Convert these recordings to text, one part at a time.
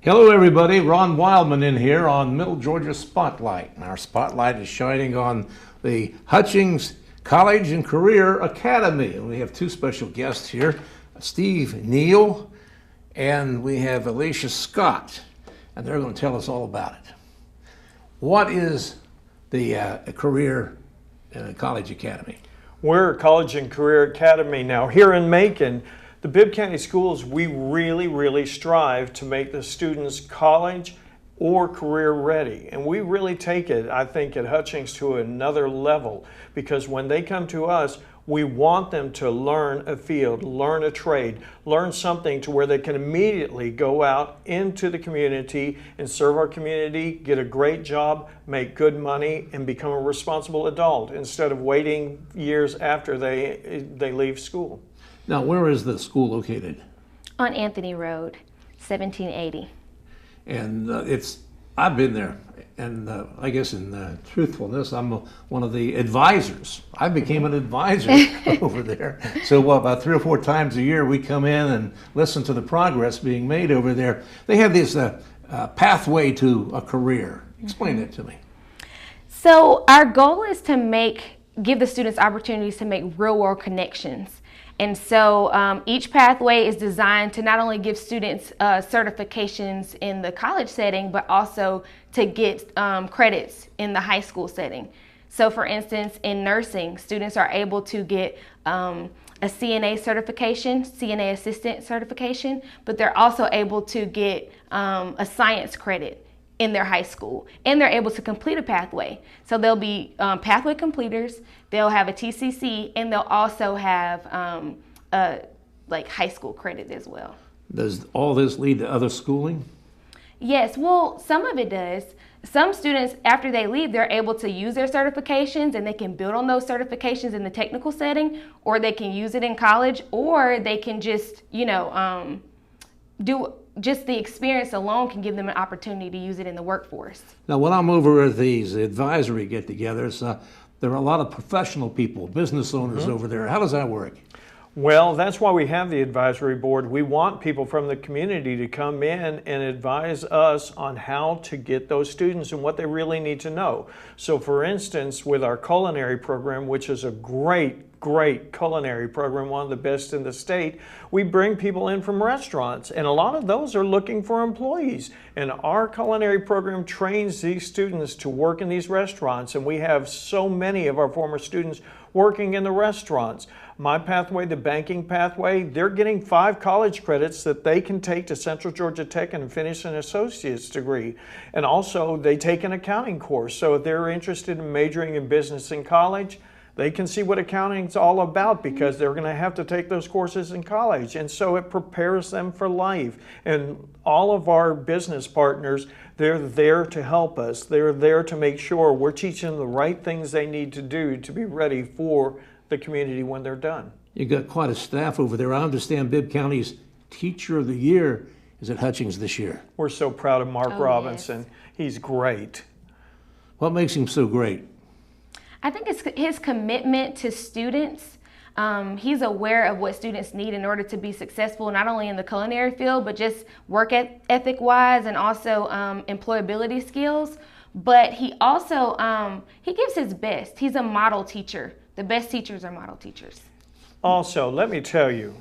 Hello everybody, Ron Wildman in here on Middle Georgia Spotlight. And our spotlight is shining on the Hutchings College and Career Academy. And we have two special guests here, Steve Neal and we have Elesha Scott. And they're going to tell us all about it. What is the Career College Academy? We're a college and career academy now here in Macon. The Bibb County Schools, we really strive to make the students college or career ready. And we really take it, I think, at Hutchings to another level, because when they come to us, we want them to learn a field, learn a trade, learn something to where they can immediately go out into the community and serve our community, get a great job, make good money, and become a responsible adult instead of waiting years after they leave school. Now, where is the school located? On Anthony Road, 1780. And I've been there, and I guess in truthfulness, I'm one of the advisors. I became an advisor over there. So about 3 or 4 times a year, we come in and listen to the progress being made over there. They have this pathway to a career. Explain it to me. So our goal is to give the students opportunities to make real-world connections. And so each pathway is designed to not only give students certifications in the college setting, but also to get credits in the high school setting. So for instance, in nursing, students are able to get a CNA certification, CNA assistant certification, but they're also able to get a science credit in their high school, and they're able to complete a pathway. So they'll be pathway completers, they'll have a TCC, and they'll also have like high school credit as well. Does all this lead to other schooling? Yes, well, some of it does. Some students, after they leave, they're able to use their certifications and they can build on those certifications in the technical setting, or they can use it in college, or they can just, just the experience alone can give them an opportunity to use it in the workforce. Now, when I'm over at these advisory get-togethers, there are a lot of professional people, business owners over there. How does that work? Well, that's why we have the advisory board. We want people from the community to come in and advise us on how to get those students and what they really need to know. So for instance, with our culinary program, which is a great culinary program, one of the best in the state, we bring people in from restaurants, and a lot of those are looking for employees. And our culinary program trains these students to work in these restaurants, and we have so many of our former students working in the restaurants. My pathway, the banking pathway, they're getting 5 college credits that they can take to Central Georgia Tech and finish an associate's degree. And also they take an accounting course. So if they're interested in majoring in business in college, they can see what accounting's all about, because they're going to have to take those courses in college. And so it prepares them for life. And all of our business partners, they're there to help us. They're there to make sure we're teaching them the right things they need to do to be ready for the community when they're done. You've got quite a staff over there. I understand Bibb County's Teacher of the Year is at Hutchings this year. We're so proud of Mark Robinson. Yes. He's great. What makes him so great? I think it's his commitment to students. He's aware of what students need in order to be successful, not only in the culinary field, but just work ethic-wise and also employability skills. But he also, he gives his best. He's a model teacher. The best teachers are model teachers. Also, let me tell you,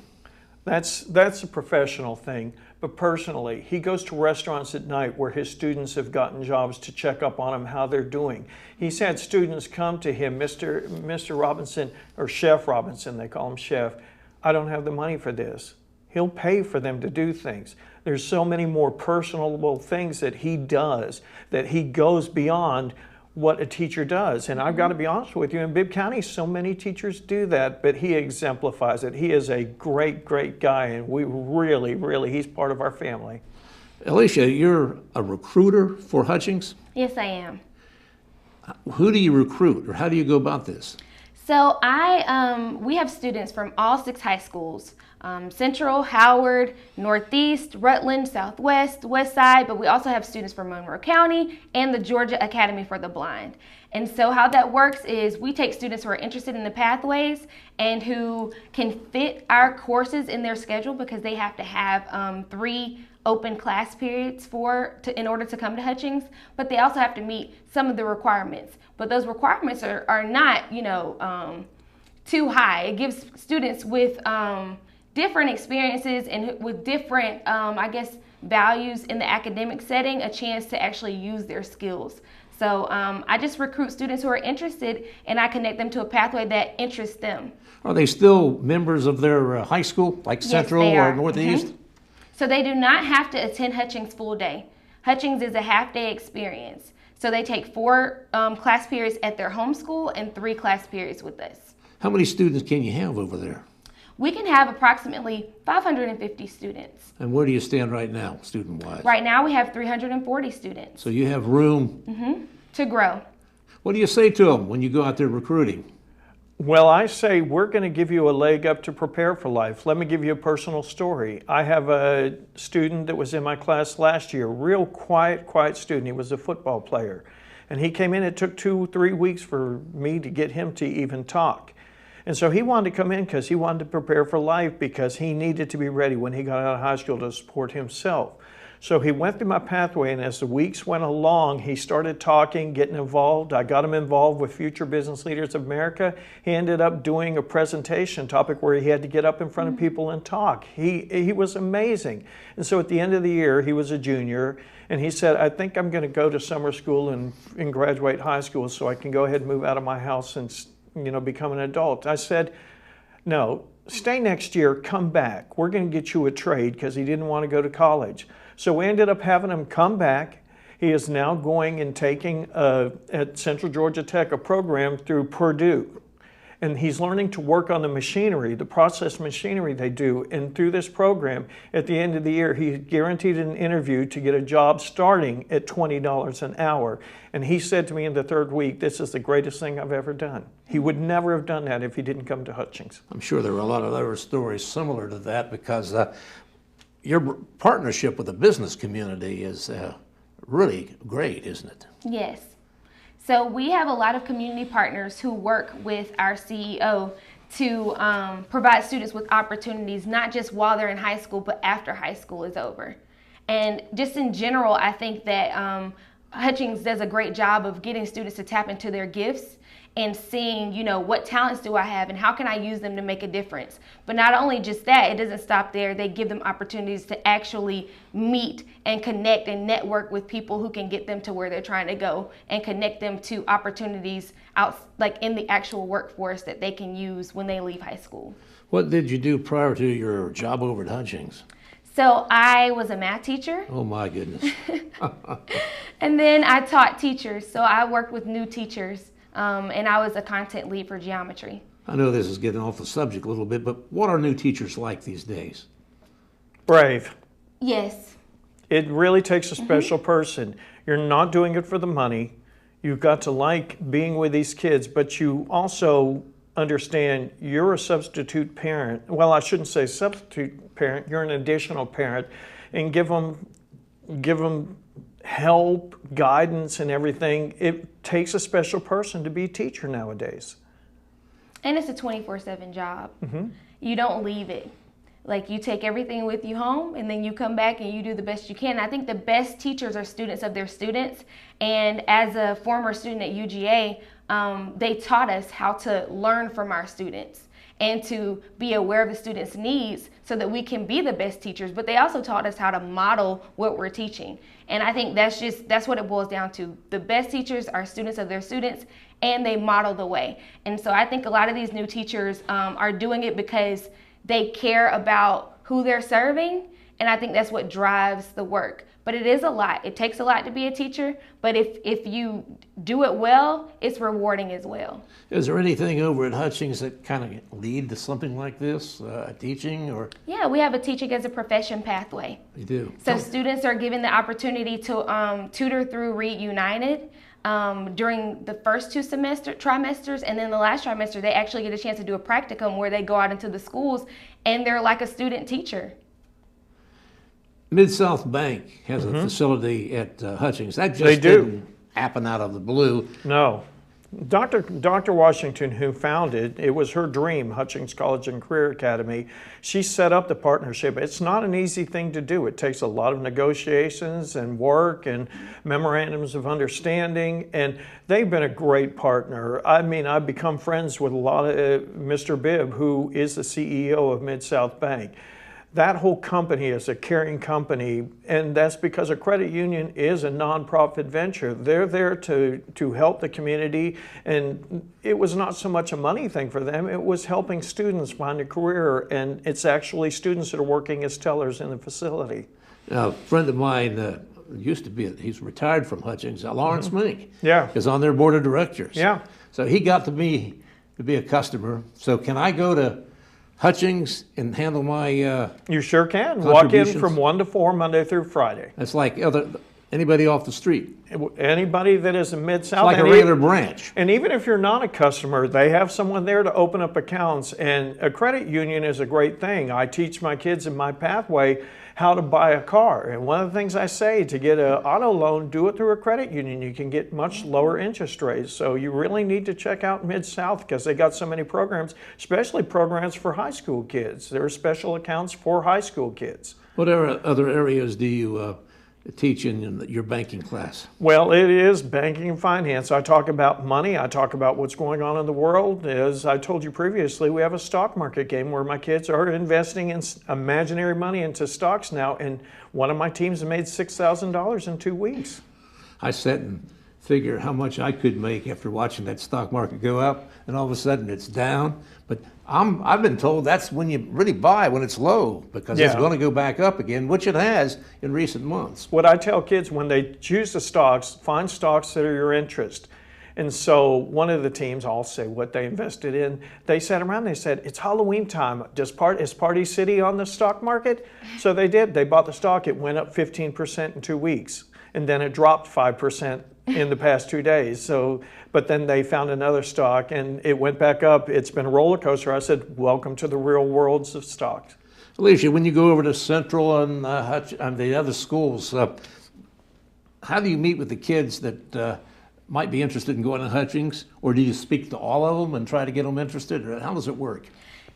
that's a professional thing. But personally, he goes to restaurants at night where his students have gotten jobs to check up on them, how they're doing. He's had students come to him, Mr. Robinson, or Chef Robinson, they call him Chef, I don't have the money for this. He'll pay for them to do things. There's so many more personable things that he does, that he goes beyond what a teacher does. And I've got to be honest with you, in Bibb County, so many teachers do that, but he exemplifies it. He is a great guy, and we really, he's part of our family. Elesha, you're a recruiter for Hutchings? Yes, I am. Who do you recruit, or how do you go about this? So we have students from all 6 high schools, Central, Howard, Northeast, Rutland, Southwest, West Side, but we also have students from Monroe County and the Georgia Academy for the Blind. And so how that works is we take students who are interested in the pathways and who can fit our courses in their schedule, because they have to have 3 open class periods in order to come to Hutchings, but they also have to meet some of the requirements. But those requirements are not, too high. It gives students with different experiences and with different, values in the academic setting a chance to actually use their skills. So I just recruit students who are interested, and I connect them to a pathway that interests them. Are they still members of their high school, like Central or Northeast? Mm-hmm. So they do not have to attend Hutchings full day. Hutchings is a half-day experience. So they take 4 class periods at their home school and 3 class periods with us. How many students can you have over there? We can have approximately 550 students. And where do you stand right now, student-wise? Right now we have 340 students. So you have room to grow. What do you say to them when you go out there recruiting? Well, I say we're going to give you a leg up to prepare for life. Let me give you a personal story. I have a student that was in my class last year, real quiet student. He was a football player. And he came in, it took 2-3 weeks for me to get him to even talk. And so he wanted to come in because he wanted to prepare for life, because he needed to be ready when he got out of high school to support himself. So he went through my pathway, and as the weeks went along, he started talking, getting involved. I got him involved with Future Business Leaders of America. He ended up doing a presentation topic where he had to get up in front of people and talk. He was amazing. And so at the end of the year, he was a junior, and he said, I think I'm going to go to summer school and graduate high school so I can go ahead and move out of my house and become an adult. I said, no, stay next year, come back. We're going to get you a trade, because he didn't want to go to college. So we ended up having him come back. He is now going and taking at Central Georgia Tech a program through Purdue. And he's learning to work on the machinery, the process machinery they do. And through this program, at the end of the year, he's guaranteed an interview to get a job starting at $20 an hour. And he said to me in the 3rd week, this is the greatest thing I've ever done. He would never have done that if he didn't come to Hutchings. I'm sure there are a lot of other stories similar to that, because your partnership with the business community is really great, isn't it? Yes. So we have a lot of community partners who work with our CEO to provide students with opportunities, not just while they're in high school, but after high school is over. And just in general, I think that Hutchings does a great job of getting students to tap into their gifts and seeing, what talents do I have and how can I use them to make a difference. But not only just that, it doesn't stop there. They give them opportunities to actually meet and connect and network with people who can get them to where they're trying to go, and connect them to opportunities like in the actual workforce that they can use when they leave high school. What did you do prior to your job over at Hutchings? So I was a math teacher. Oh my goodness. And then I taught teachers. So I worked with new teachers. And I was a content lead for geometry. I know this is getting off the subject a little bit, but what are new teachers like these days? Brave. Yes. It really takes a special person. You're not doing it for the money. You've got to like being with these kids, but you also understand you're a substitute parent. Well, I shouldn't say substitute parent. You're an additional parent, and give them help, guidance, and everything. It takes a special person to be a teacher nowadays. And it's a 24/7 job. You don't leave it. Like, you take everything with you home, and then you come back and you do the best you can. I think the best teachers are students of their students. And as a former student at UGA, they taught us how to learn from our students and to be aware of the students' needs so that we can be the best teachers. But they also taught us how to model what we're teaching. And I think that's what it boils down to. The best teachers are students of their students, and they model the way. And so I think a lot of these new teachers are doing it because they care about who they're serving, and I think that's what drives the work. But it is a lot. It takes a lot to be a teacher, but if you do it well, it's rewarding as well. Is there anything over at Hutchings that kind of lead to something like this, teaching or? Yeah, we have a teaching as a profession pathway. You do? So students are given the opportunity to tutor through Read United during the first 2 trimesters, and then the last trimester they actually get a chance to do a practicum where they go out into the schools and they're like a student teacher. Mid-South Bank has a facility at Hutchings. That just didn't happen out of the blue. No. Dr. Washington, who founded, it was her dream, Hutchings College and Career Academy. She set up the partnership. It's not an easy thing to do. It takes a lot of negotiations and work and memorandums of understanding, and they've been a great partner. I mean, I've become friends with a lot of Mr. Bibb, who is the CEO of Mid-South Bank. That whole company is a caring company, and that's because a credit union is a nonprofit venture. They're there to help the community, and it was not so much a money thing for them, it was helping students find a career, and it's actually students that are working as tellers in the facility. Now, a friend of mine used to be, he's retired from Hutchings, Lawrence Mink, Yeah. is on their board of directors. Yeah. So he got to be a customer. So can I go to Hutchings and handle my You sure can. Walk in contributions? from 1 to 4, Monday through Friday. It's like anybody off the street. Anybody that is in Mid-South. Like a regular branch. And even if you're not a customer, they have someone there to open up accounts. And a credit union is a great thing. I teach my kids in my pathway how to buy a car. And one of the things I say, to get an auto loan, do it through a credit union. You can get much lower interest rates. So you really need to check out Mid-South because they got so many programs, especially programs for high school kids. There are special accounts for high school kids. What other areas do you teach in your banking class? Well, it is banking and finance. I talk about money. I talk about what's going on in the world. As I told you previously, we have a stock market game where my kids are investing in imaginary money into stocks now, and one of my teams has made $6,000 in 2 weeks. I sat and figure how much I could make after watching that stock market go up, and all of a sudden it's down. But I've been told that's when you really buy, when it's low, because it's Yeah. going to go back up again, which it has in recent months. What I tell kids when they choose the stocks, find stocks that are your interest. And so one of the teams, I'll say what they invested in, they sat around, they said, it's Halloween time. Is Party City on the stock market? So they did. They bought the stock. It went up 15% in 2 weeks. And then it dropped 5% in the past 2 days. So, but then they found another stock and it went back up. It's been a roller coaster. I said, welcome to the real worlds of stocks. Elesha, when you go over to Central and the other schools, how do you meet with the kids that might be interested in going to Hutchings? Or do you speak to all of them and try to get them interested? Or how does it work?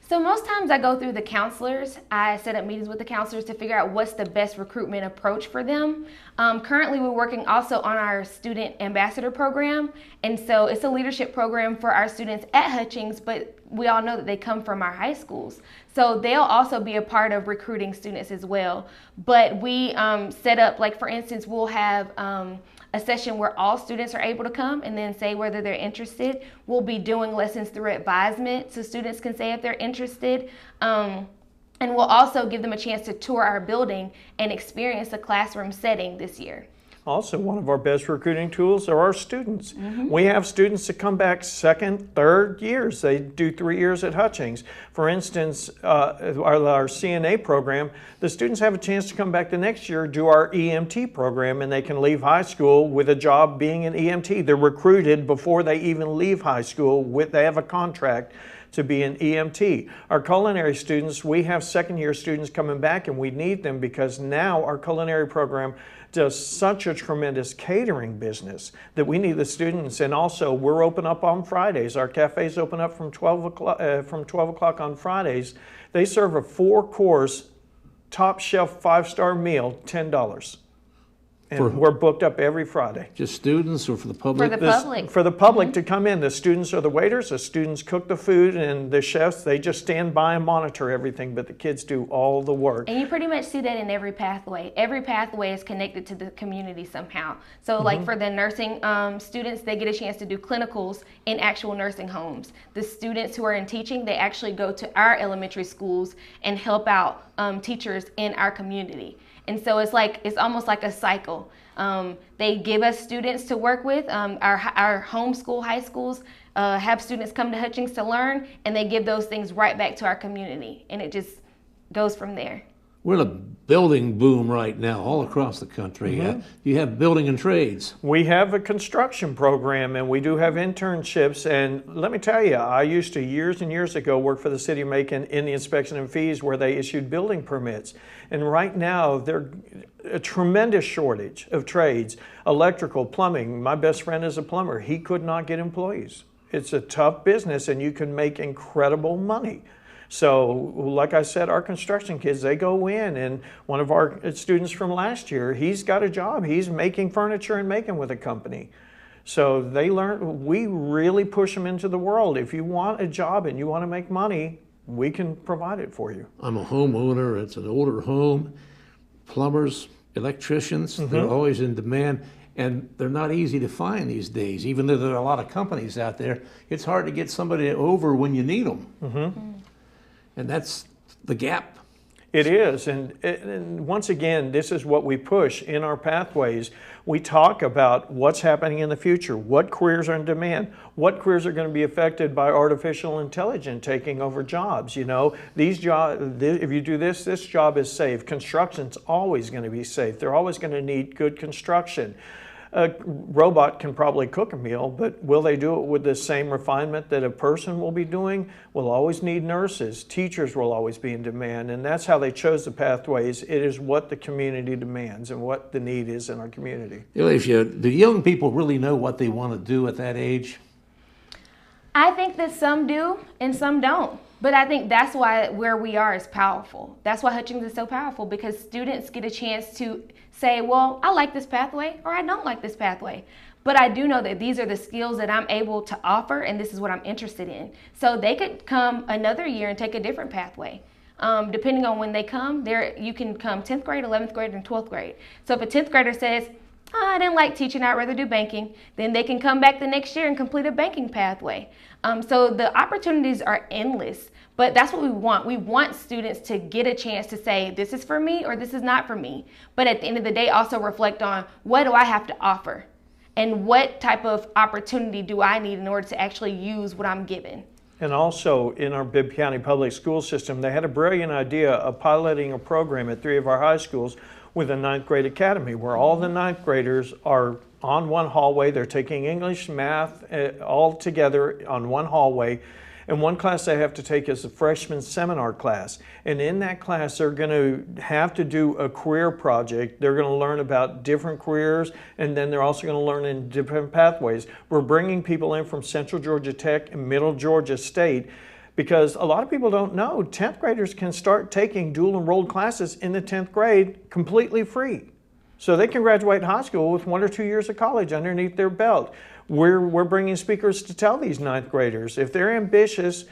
So most times I go through the counselors. I set up meetings with the counselors to figure out what's the best recruitment approach for them. Currently we're working also on our student ambassador program. And so it's a leadership program for our students at Hutchings, but we all know that they come from our high schools. So they'll also be a part of recruiting students as well. But we set up, like for instance, we'll have a session where all students are able to come and then say whether they're interested. We'll be doing lessons through advisement so students can say if they're interested. And we'll also give them a chance to tour our building and experience a classroom setting this year. Also, one of our best recruiting tools are our students. We have students that come back second, third years. They do 3 years at Hutchings. For instance, our CNA program, the students have a chance to come back the next year, do our EMT program, and they can leave high school with a job being an EMT. They're recruited before they even leave high school. They have a contract to be an EMT. Our culinary students, we have second-year students coming back, and we need them because now our culinary program does such a tremendous catering business that we need the students. And also, we're open up on Fridays. Our cafes open up from 12 o'clock on Fridays. They serve a 4-course, top-shelf, 5-star meal, $10. And we're booked up every Friday. Just students or for the public? For the public. For the public to come in. The students are the waiters, the students cook the food, and the chefs, they just stand by and monitor everything, but the kids do all the work. And you pretty much see that in every pathway. Every pathway is connected to the community somehow. So like for the nursing students, they get a chance to do clinicals in actual nursing homes. The students who are in teaching, they actually go to our elementary schools and help out teachers in our community. And so it's almost like a cycle. They give us students to work with. Our homeschool high schools have students come to Hutchings to learn, and they give those things right back to our community. And it just goes from there. We're in a building boom right now all across the country. You have building and trades. We have a construction program and we do have internships. And let me tell you, I used to years and years ago work for the city of Macon in the inspection and fees where they issued building permits. And right now, there's a tremendous shortage of trades, electrical, plumbing. My best friend is a plumber. He could not get employees. It's a tough business and you can make incredible money. So like I said, our construction kids, they go in, and one of our students from last year, he's got a job. He's making furniture in Macon with a company. So they learn, we really push them into the world. If you want a job and you want to make money, we can provide it for you. I'm a homeowner. It's an older home. Plumbers, electricians, they're always in demand. And they're not easy to find these days. Even though there are a lot of companies out there, it's hard to get somebody over when you need them. And that's the gap. It is, and once again, this is what we push in our pathways. We talk about what's happening in the future, what careers are in demand, what careers are going to be affected by artificial intelligence taking over jobs. You know, these jobs, if you do this, this job is safe. Construction's always going to be safe. They're always going to need good construction. A robot can probably cook a meal, but will they do it with the same refinement that a person will be doing? We'll always need nurses. Teachers will always be in demand, and that's how they chose the pathways. It is what the community demands and what the need is in our community. Elesha, do young people really know what they want to do at that age? I think that some do and some don't. But I think that's why where we are is powerful. That's why Hutchings is so powerful, because students get a chance to say, well, I like this pathway or I don't like this pathway. But I do know that these are the skills that I'm able to offer and this is what I'm interested in. So they could come another year and take a different pathway. Depending on when they come, you can come 10th grade, 11th grade, and 12th grade. So if a 10th grader says, oh, I didn't like teaching, I'd rather do banking, then they can come back the next year and complete a banking pathway. So the opportunities are endless, but that's what we want. We want students to get a chance to say, this is for me or this is not for me. But at the end of the day, also reflect on what do I have to offer and what type of opportunity do I need in order to actually use what I'm given. And also in our Bibb County public school system, they had a brilliant idea of piloting a program at 3 of our high schools with a 9th grade academy where all the 9th graders are on one hallway. They're taking English, math, all together on one hallway. And one class they have to take is a freshman seminar class. And in that class, they're going to have to do a career project. They're going to learn about different careers, and then they're also going to learn in different pathways. We're bringing people in from Central Georgia Tech and Middle Georgia State, because a lot of people don't know 10th graders can start taking dual enrolled classes in the 10th grade completely free. So they can graduate high school with 1 or 2 years of college underneath their belt. We're bringing speakers to tell these 9th graders, if they're ambitious,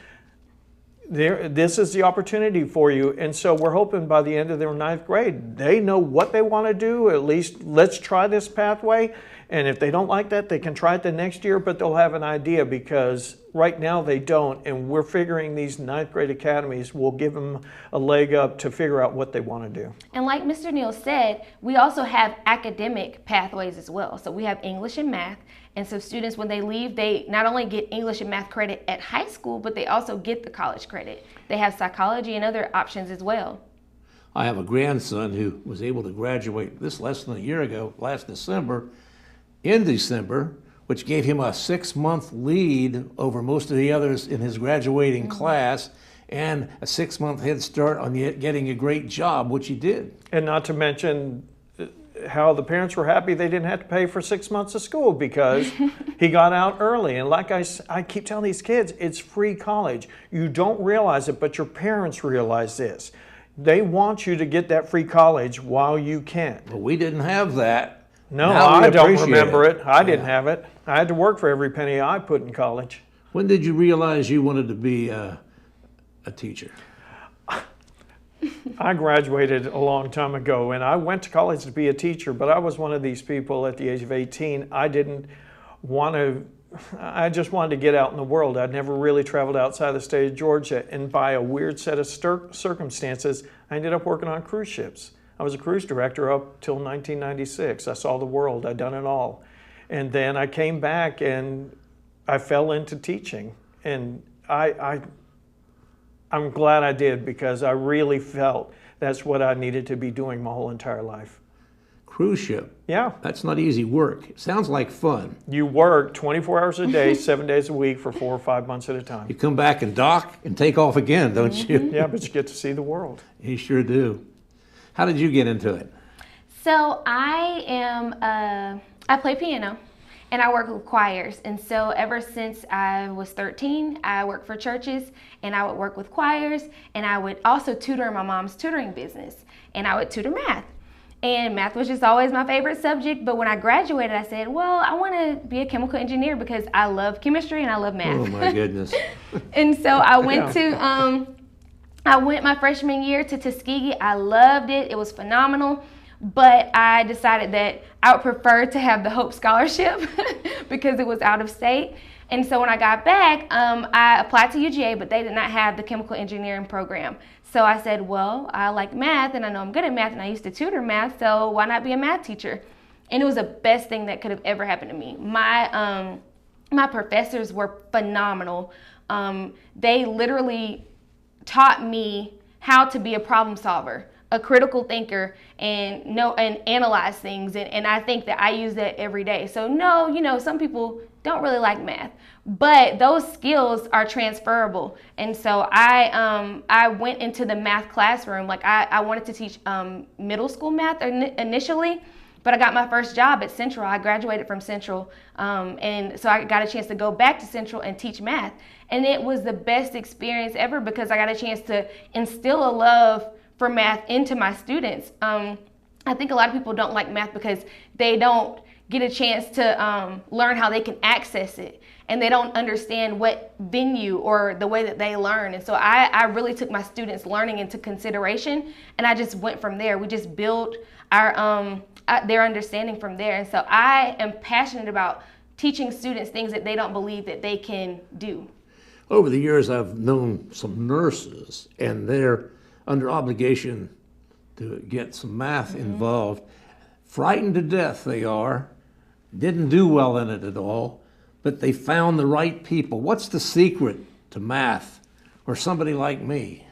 this is the opportunity for you. And so we're hoping by the end of their 9th grade, they know what they want to do. At least let's try this pathway. And if they don't like that, they can try it the next year, but they'll have an idea, because right now they don't. And we're figuring these 9th grade academies will give them a leg up to figure out what they want to do. And like Mr. Neal said, we also have academic pathways as well. So we have English and math. And so students, when they leave, they not only get English and math credit at high school, but they also get the college credit. They have psychology and other options as well. I have a grandson who was able to graduate this less than a year ago, last December, which gave him a 6-month lead over most of the others in his graduating class, and a 6-month head start on getting a great job, which he did. And not to mention how the parents were happy they didn't have to pay for 6 months of school because he got out early. And like I keep telling these kids, it's free college. You don't realize it, but your parents realize this. They want you to get that free college while you can. But we didn't have that. No, I don't remember it. I didn't have it. I had to work for every penny I put in college. When did you realize you wanted to be a teacher? I graduated a long time ago, and I went to college to be a teacher, but I was one of these people at the age of 18. I just wanted to get out in the world. I'd never really traveled outside the state of Georgia, and by a weird set of circumstances, I ended up working on cruise ships. I was a cruise director up till 1996. I saw the world. I'd done it all. And then I came back, and I fell into teaching, and I I'm glad I did, because I really felt that's what I needed to be doing my whole entire life. Cruise ship. Yeah. That's not easy work. It sounds like fun. You work 24 hours a day, 7 days a week for 4 or 5 months at a time. You come back and dock and take off again, don't you? Yeah, but you get to see the world. You sure do. How did you get into it? So I play piano and I work with choirs. And so ever since I was 13, I worked for churches and I would work with choirs, and I would also tutor in my mom's tutoring business, and I would tutor math. And math was just always my favorite subject. But when I graduated, I said, well, I want to be a chemical engineer because I love chemistry and I love math. Oh my goodness. And so I went I went my freshman year to Tuskegee. I loved it. It was phenomenal. But I decided that I would prefer to have the Hope Scholarship because it was out of state. And so when I got back, I applied to UGA, but they did not have the chemical engineering program. So I said, well, I like math and I know I'm good at math and I used to tutor math, so why not be a math teacher? And it was the best thing that could have ever happened to me. My professors were phenomenal. They literally taught me how to be a problem solver, a critical thinker, and analyze things. And I think that I use that every day. So no, some people don't really like math, but those skills are transferable. And so I went into the math classroom. Like I wanted to teach middle school math initially, but I got my first job at Central. I graduated from Central, and so I got a chance to go back to Central and teach math. And it was the best experience ever because I got a chance to instill a love for math into my students. I think a lot of people don't like math because they don't get a chance to learn how they can access it, and they don't understand what venue or the way that they learn. And so I really took my students' learning into consideration, and I just went from there. We just built their understanding from there. And so I am passionate about teaching students things that they don't believe that they can do. Over the years, I've known some nurses, and they're under obligation to get some math involved. Frightened to death they are. Didn't do well in it at all, but they found the right people. What's the secret to math, or somebody like me?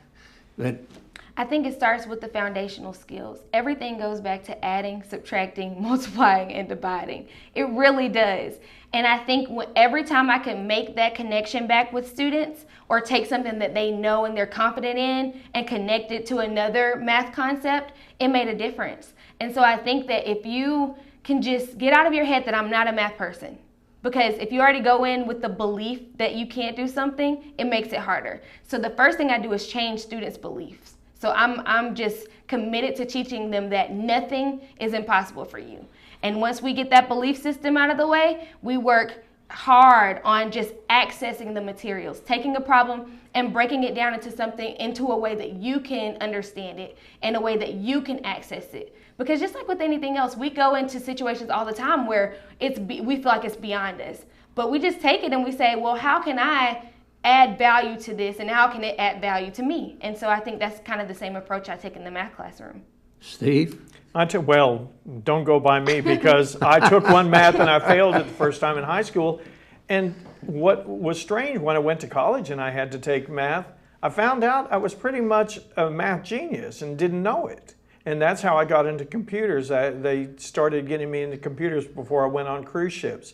I think it starts with the foundational skills. Everything goes back to adding, subtracting, multiplying, and dividing. It really does. And I think every time I can make that connection back with students, or take something that they know and they're confident in and connect it to another math concept, it made a difference. And so I think that if you can just get out of your head that I'm not a math person, because if you already go in with the belief that you can't do something, it makes it harder. So the first thing I do is change students' beliefs. So I'm just committed to teaching them that nothing is impossible for you. And once we get that belief system out of the way, we work hard on just accessing the materials, taking a problem and breaking it down into a way that you can understand it, and a way that you can access it. Because just like with anything else, we go into situations all the time where we feel like it's beyond us. But we just take it and we say, well, how can I add value to this, and how can it add value to me? And so I think that's kind of the same approach I take in the math classroom. Steve? Well, don't go by me, because I took one math and I failed it the first time in high school. And what was strange, when I went to college and I had to take math, I found out I was pretty much a math genius and didn't know it. And that's how I got into computers. They started getting me into computers before I went on cruise ships.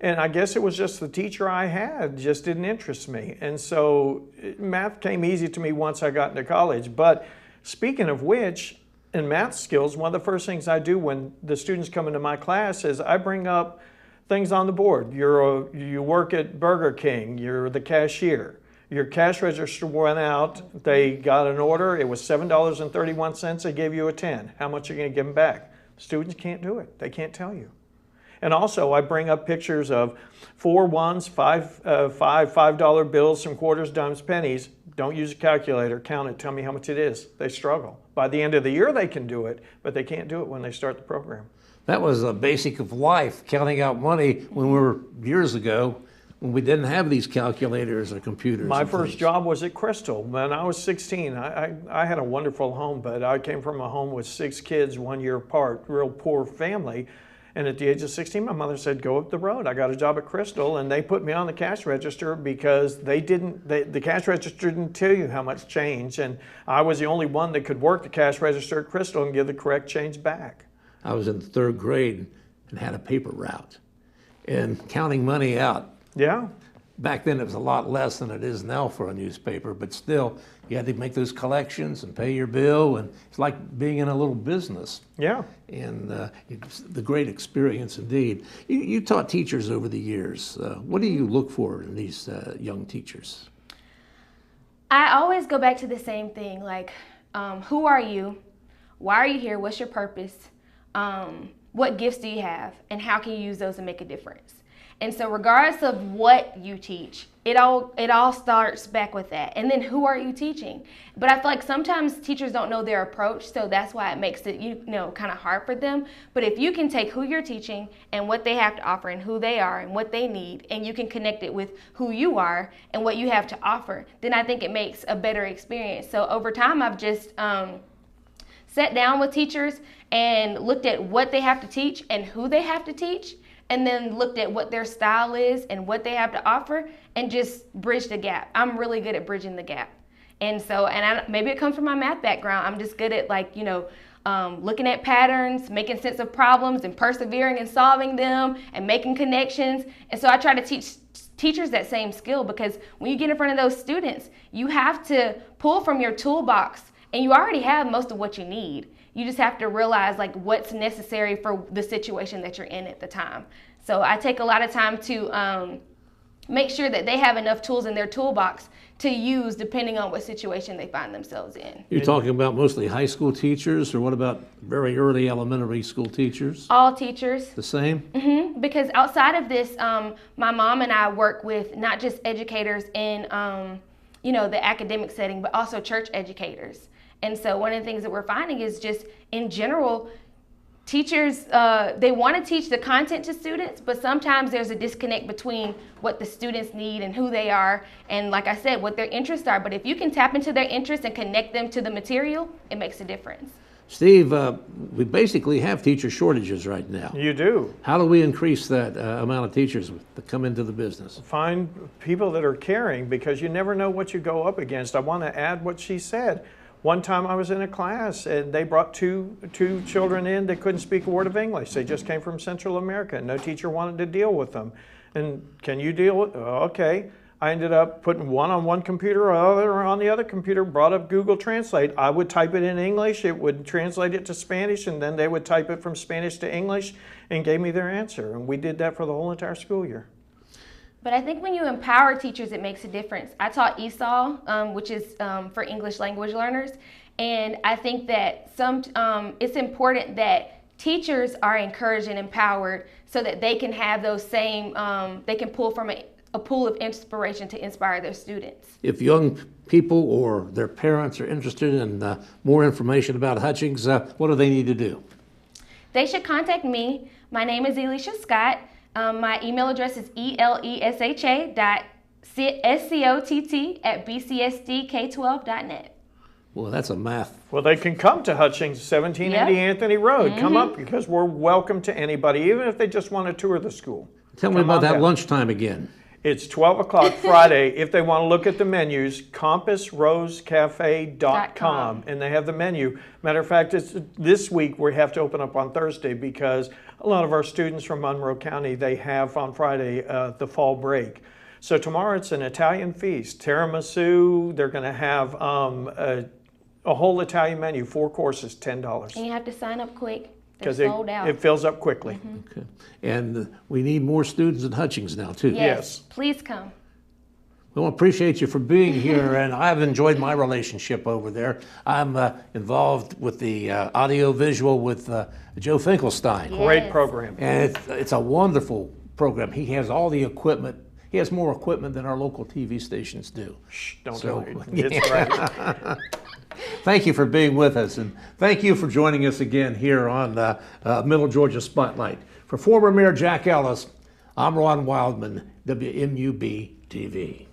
And I guess it was just the teacher I had just didn't interest me. And so math came easy to me once I got into college. But speaking of which, in math skills, one of the first things I do when the students come into my class is I bring up things on the board. You work at Burger King, you're the cashier. Your cash register went out, they got an order, it was $7.31, they gave you a 10. How much are you gonna give them back? Students can't do it, they can't tell you. And also I bring up pictures of 4 ones, $5 bills, some quarters, dimes, pennies. Don't use a calculator, count it, tell me how much it is. They struggle. By the end of the year they can do it, but they can't do it when they start the program. That was a basic of life, counting out money when we were years ago, when we didn't have these calculators or computers. My first job was at Crystal. When I was 16, I had a wonderful home, but I came from a home with 6 kids, 1 year apart, real poor family. And at the age of 16, my mother said, go up the road. I got a job at Crystal, and they put me on the cash register because the cash register didn't tell you how much change. And I was the only one that could work the cash register at Crystal and give the correct change back. I was in the 3rd grade and had a paper route and counting money out. Yeah. Back then it was a lot less than it is now for a newspaper, but still you had to make those collections and pay your bill, and it's like being in a little business. Yeah. And it's the great experience indeed. You taught teachers over the years. What do you look for in these young teachers? I always go back to the same thing, like, who are you? Why are you here? What's your purpose? What gifts do you have? And how can you use those to make a difference? And so regardless of what you teach, it all starts back with that. And then who are you teaching? But I feel like sometimes teachers don't know their approach, so that's why it makes it, kind of hard for them. But if you can take who you're teaching and what they have to offer and who they are and what they need, and you can connect it with who you are and what you have to offer, then I think it makes a better experience. So over time, I've just sat down with teachers and looked at what they have to teach and who they have to teach, and then looked at what their style is and what they have to offer, and just bridged the gap. I'm really good at bridging the gap. And so, maybe it comes from my math background. I'm just good at looking at patterns, making sense of problems, and persevering in solving them, and making connections. And so I try to teach teachers that same skill, because when you get in front of those students, you have to pull from your toolbox, and you already have most of what you need. You just have to realize what's necessary for the situation that you're in at the time. So I take a lot of time to make sure that they have enough tools in their toolbox to use depending on what situation they find themselves in. You're talking about mostly high school teachers, or what about very early elementary school teachers? All teachers. The same? Mm-hmm. Because outside of this, my mom and I work with not just educators in the academic setting, but also church educators. And so one of the things that we're finding is just in general, teachers, they want to teach the content to students, but sometimes there's a disconnect between what the students need and who they are, and like I said, what their interests are. But if you can tap into their interests and connect them to the material, it makes a difference. Steve, we basically have teacher shortages right now. You do. How do we increase that amount of teachers that come into the business? Find people that are caring, because you never know what you go up against. I want to add what she said. One time I was in a class and they brought two children in that couldn't speak a word of English. They just came from Central America, and no teacher wanted to deal with them. And can you deal with, okay. I ended up putting one on one computer, other on the other computer, brought up Google Translate. I would type it in English, it would translate it to Spanish, and then they would type it from Spanish to English and gave me their answer. And we did that for the whole entire school year. But I think when you empower teachers, it makes a difference. I taught ESOL, which is for English language learners, and I think that it's important that teachers are encouraged and empowered so that they can have those same, they can pull from a pool of inspiration to inspire their students. If young people or their parents are interested in more information about Hutchings, what do they need to do? They should contact me. My name is Elesha Scott. My email address is elesha.scott@bcsdk12.net. Well, that's a math. Well, they can come to Hutchings, 1780 Yep. Anthony Road. Come up, because we're welcome to anybody, even if they just want to tour the school. Tell me about that lunchtime again. It's 12 o'clock Friday. If they want to look at the menus, compassrosecafe.com, and they have the menu. Matter of fact, this week we have to open up on Thursday because a lot of our students from Monroe County, they have on Friday the fall break. So tomorrow it's an Italian feast, tiramisu. They're going to have a whole Italian menu, 4 courses, $10. And you have to sign up quick. Because sold out. it fills up quickly. Mm-hmm. Okay. And we need more students at Hutchings now, too. Yes. Please come. Well, I appreciate you for being here, and I've enjoyed my relationship over there. I'm involved with the audio-visual with Joe Finkelstein. Yeah. Great Yes. program. And it's a wonderful program. He has all the equipment. He has more equipment than our local TV stations do. Shh, don't So, tell me. It's great. Thank you for being with us, and thank you for joining us again here on Middle Georgia Spotlight. For former Mayor Jack Ellis, I'm Ron Wildman, WMUB TV.